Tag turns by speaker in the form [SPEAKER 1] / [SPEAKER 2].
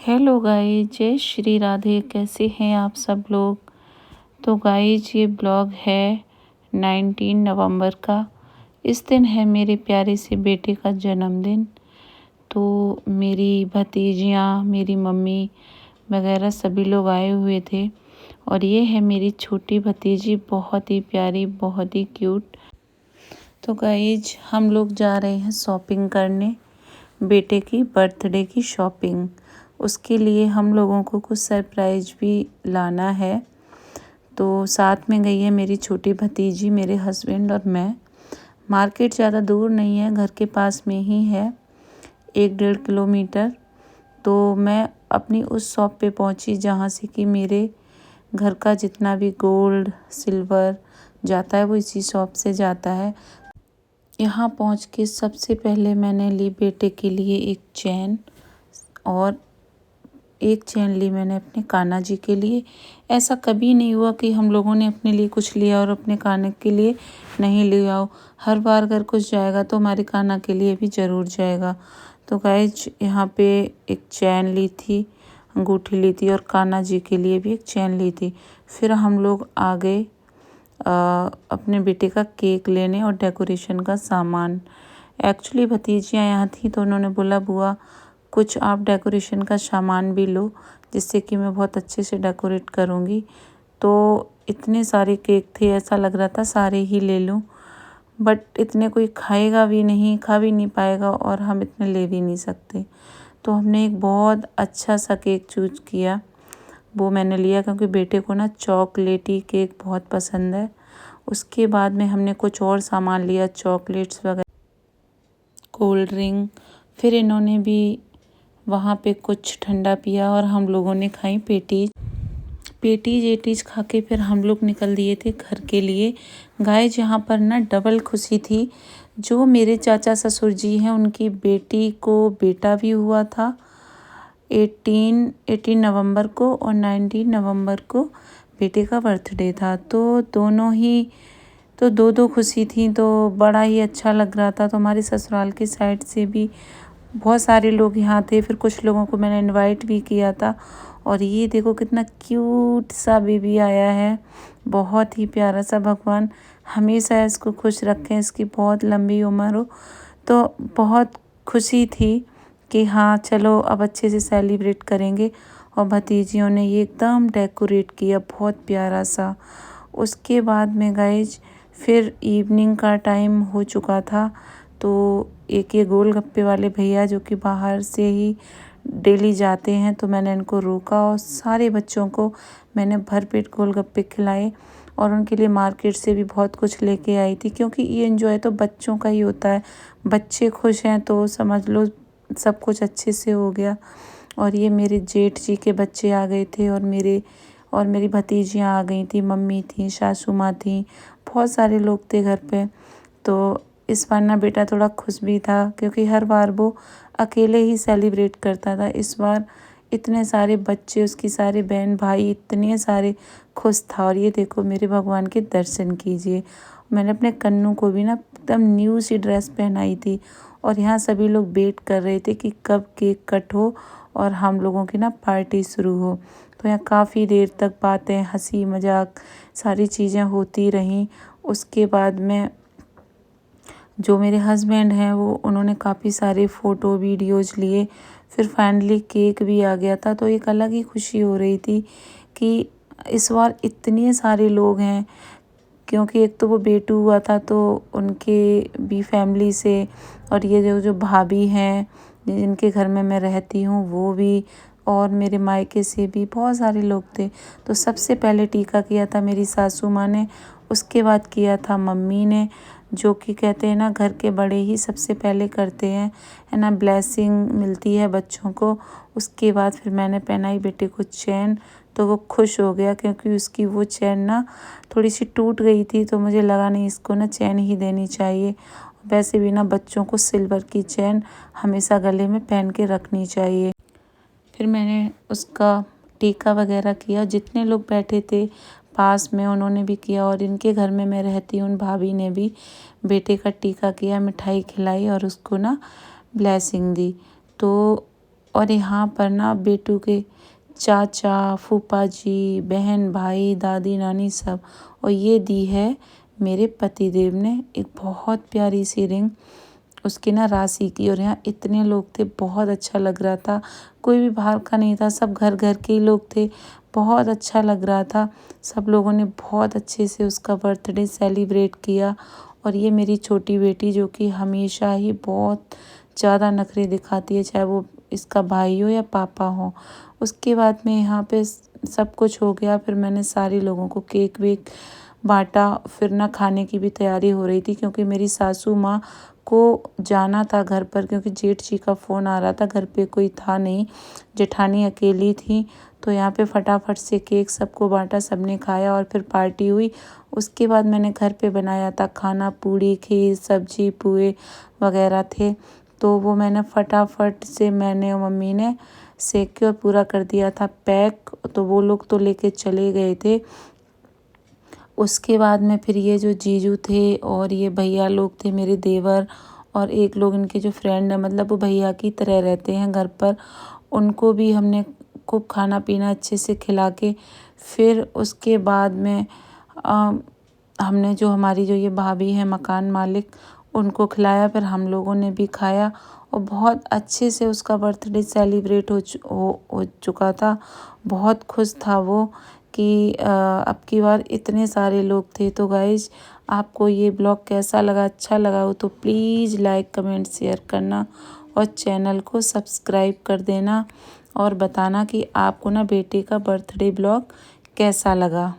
[SPEAKER 1] Hello guys, जय श्री राधे। कैसे हैं आप सब लोग। तो गाइस, ये ब्लॉग है 19 नवंबर का। इस दिन है मेरे प्यारे से बेटे का जन्मदिन। तो मेरी भतीजियाँ, मेरी मम्मी वगैरह सभी लोग आए हुए थे। और ये है मेरी छोटी भतीजी, बहुत ही प्यारी, बहुत ही क्यूट। तो गाइस, हम लोग जा रहे हैं शॉपिंग करने, बेटे की बर्थडे की शॉपिंग। उसके लिए हम लोगों को कुछ सरप्राइज भी लाना है। तो साथ में गई है मेरी छोटी भतीजी, मेरे हस्बैंड और मैं। मार्केट ज़्यादा दूर नहीं है, घर के पास में ही है, 1-1.5 किलोमीटर। तो मैं अपनी उस शॉप पे पहुंची जहां से कि मेरे घर का जितना भी गोल्ड सिल्वर जाता है वो इसी शॉप से जाता है। यहाँ पहुंच के सबसे पहले मैंने ली बेटे के लिए एक चैन, और एक चैन ली मैंने अपने कान्हा जी के लिए। ऐसा कभी नहीं हुआ कि हम लोगों ने अपने लिए कुछ लिया और अपने कान्हा के लिए नहीं लिया हो। हर बार अगर कुछ जाएगा तो हमारे कान्हा के लिए भी ज़रूर जाएगा। तो गाइस, यहाँ पे एक चैन ली थी, अंगूठी ली थी, और कान्हा जी के लिए भी एक चैन ली थी। फिर हम लोग आ गए अपने बेटे का केक लेने और डेकोरेशन का सामान। एक्चुअली भतीजियाँ यहाँ थी तो उन्होंने बोला, बुआ कुछ आप डेकोरेशन का सामान भी लो, जिससे कि मैं बहुत अच्छे से डेकोरेट करूँगी। तो इतने सारे केक थे, ऐसा लग रहा था सारे ही ले लूँ, बट इतने कोई खाएगा भी नहीं, खा भी नहीं पाएगा, और हम इतने ले भी नहीं सकते। तो हमने एक बहुत अच्छा सा केक चूज किया, वो मैंने लिया, क्योंकि बेटे को ना चॉकलेटी केक बहुत पसंद है। उसके बाद में हमने कुछ और सामान लिया, चॉकलेट्स वगैरह, कोल्ड ड्रिंक। फिर इन्होंने भी वहाँ पे कुछ ठंडा पिया और हम लोगों ने खाई पेटीज। पेटीज एटीज खा के फिर हम लोग निकल दिए थे घर के लिए। गाइस, यहाँ पर ना डबल खुशी थी। जो मेरे चाचा ससुर जी हैं, उनकी बेटी को बेटा भी हुआ था 18 नवंबर को, और 19 नवंबर को बेटे का बर्थडे था। तो दोनों ही, तो दो दो खुशी थी, तो बड़ा ही अच्छा लग रहा था। तो हमारे ससुराल की साइड से भी बहुत सारे लोग यहाँ थे। फिर कुछ लोगों को मैंने इनवाइट भी किया था। और ये देखो कितना क्यूट सा बेबी आया है, बहुत ही प्यारा सा। भगवान हमेशा इसको खुश रखें, इसकी बहुत लंबी उम्र हो। तो बहुत खुशी थी कि हाँ चलो अब अच्छे से सेलिब्रेट करेंगे। और भतीजियों ने ये एकदम डेकोरेट किया, बहुत प्यारा सा। उसके बाद में गाइज फिर इवनिंग का टाइम हो चुका था। तो एक ये गोलगप्पे वाले भैया जो कि बाहर से ही डेली जाते हैं, तो मैंने इनको रोका और सारे बच्चों को मैंने भरपेट गोलगप्पे खिलाए। और उनके लिए मार्केट से भी बहुत कुछ लेके आई थी, क्योंकि ये एंजॉय तो बच्चों का ही होता है। बच्चे खुश हैं तो समझ लो सब कुछ अच्छे से हो गया। और ये मेरे जेठ जी के बच्चे आ गए थे, और मेरी भतीजियाँ आ गई थी, मम्मी थी, सासू माँ थी, बहुत सारे लोग थे घर पे। तो इस बार ना बेटा थोड़ा खुश भी था, क्योंकि हर बार वो अकेले ही सेलिब्रेट करता था। इस बार इतने सारे बच्चे, उसकी सारे बहन भाई, इतने सारे खुश था। और ये देखो मेरे भगवान के दर्शन कीजिए। मैंने अपने कन्नू को भी ना एकदम न्यू सी ड्रेस पहनाई थी। और यहाँ सभी लोग वेट कर रहे थे कि कब केक कट हो और हम लोगों की ना पार्टी शुरू हो। तो यहाँ काफ़ी देर तक बातें, हंसी मजाक सारी चीज़ें होती रहीं। उसके बाद में जो मेरे हस्बैंड हैं वो उन्होंने काफ़ी सारे फ़ोटो वीडियोज़ लिए। फिर फाइनली केक भी आ गया था। तो एक अलग ही खुशी हो रही थी कि इस बार इतने सारे लोग हैं, क्योंकि एक तो वो बेटू हुआ था तो उनके भी फैमिली से, और ये जो जो भाभी हैं जिनके घर में मैं रहती हूँ वो भी, और मेरे मायके से भी बहुत सारे लोग थे। तो सबसे पहले टीका किया था मेरी सासू माँ ने, उसके बाद किया था मम्मी ने, जो कि कहते हैं ना घर के बड़े ही सबसे पहले करते हैं, है ना, ब्लेसिंग मिलती है बच्चों को। उसके बाद फिर मैंने पहनाई बेटे को चैन, तो वो खुश हो गया, क्योंकि उसकी वो चैन ना थोड़ी सी टूट गई थी। तो मुझे लगा नहीं, इसको ना चैन ही देनी चाहिए। वैसे भी ना बच्चों को सिल्वर की चैन हमेशा गले में पहन के रखनी चाहिए। फिर मैंने उसका टीका वगैरह किया, जितने लोग बैठे थे पास में उन्होंने भी किया, और इनके घर में मैं रहती हूँ उन भाभी ने भी बेटे का टीका किया, मिठाई खिलाई और उसको ना ब्लेसिंग दी। तो और यहाँ पर ना बेटू के चाचा, फूफा जी, बहन, भाई, दादी, नानी सब। और ये दी है मेरे पतिदेव ने एक बहुत प्यारी सी रिंग, उसकी ना राशि की। और यहाँ इतने लोग थे, बहुत अच्छा लग रहा था। कोई भी बाहर का नहीं था, सब घर घर के ही लोग थे। बहुत अच्छा लग रहा था। सब लोगों ने बहुत अच्छे से उसका बर्थडे सेलिब्रेट किया। और ये मेरी छोटी बेटी जो कि हमेशा ही बहुत ज़्यादा नखरे दिखाती है, चाहे वो इसका भाई हो या पापा हो। उसके बाद में यहाँ पे सब कुछ हो गया। फिर मैंने सारे लोगों को केक वेक बांटा। फिर ना खाने की भी तैयारी हो रही थी, क्योंकि मेरी सासू माँ को जाना था घर पर, क्योंकि जेठ जी का फ़ोन आ रहा था। घर पे कोई था नहीं, जेठानी अकेली थी। तो यहाँ पे फटाफट से केक सबको बांटा, सबने खाया और फिर पार्टी हुई। उसके बाद मैंने घर पे बनाया था खाना, पूड़ी, खीर, सब्जी, पुए वगैरह थे। तो वो मैंने फटाफट से मैंने और मम्मी ने सेक के और पूरा कर दिया था पैक। तो वो लोग तो लेके चले गए थे। उसके बाद में फिर ये जो जीजू थे और ये भैया लोग थे मेरे देवर, और एक लोग इनके जो फ्रेंड है, मतलब वो भैया की तरह रहते हैं घर पर, उनको भी हमने खूब खाना पीना अच्छे से खिला के फिर उसके बाद में हमने जो हमारी जो ये भाभी है मकान मालिक, उनको खिलाया। फिर हम लोगों ने भी खाया और बहुत अच्छे से उसका बर्थडे सेलिब्रेट हो चुका था। बहुत खुश था वो कि अब की बार इतने सारे लोग थे। तो गाइज, आपको ये ब्लॉग कैसा लगा? अच्छा लगा हो तो प्लीज़ लाइक, कमेंट, शेयर करना और चैनल को सब्सक्राइब कर देना और बताना कि आपको ना बेटे का बर्थडे ब्लॉग कैसा लगा।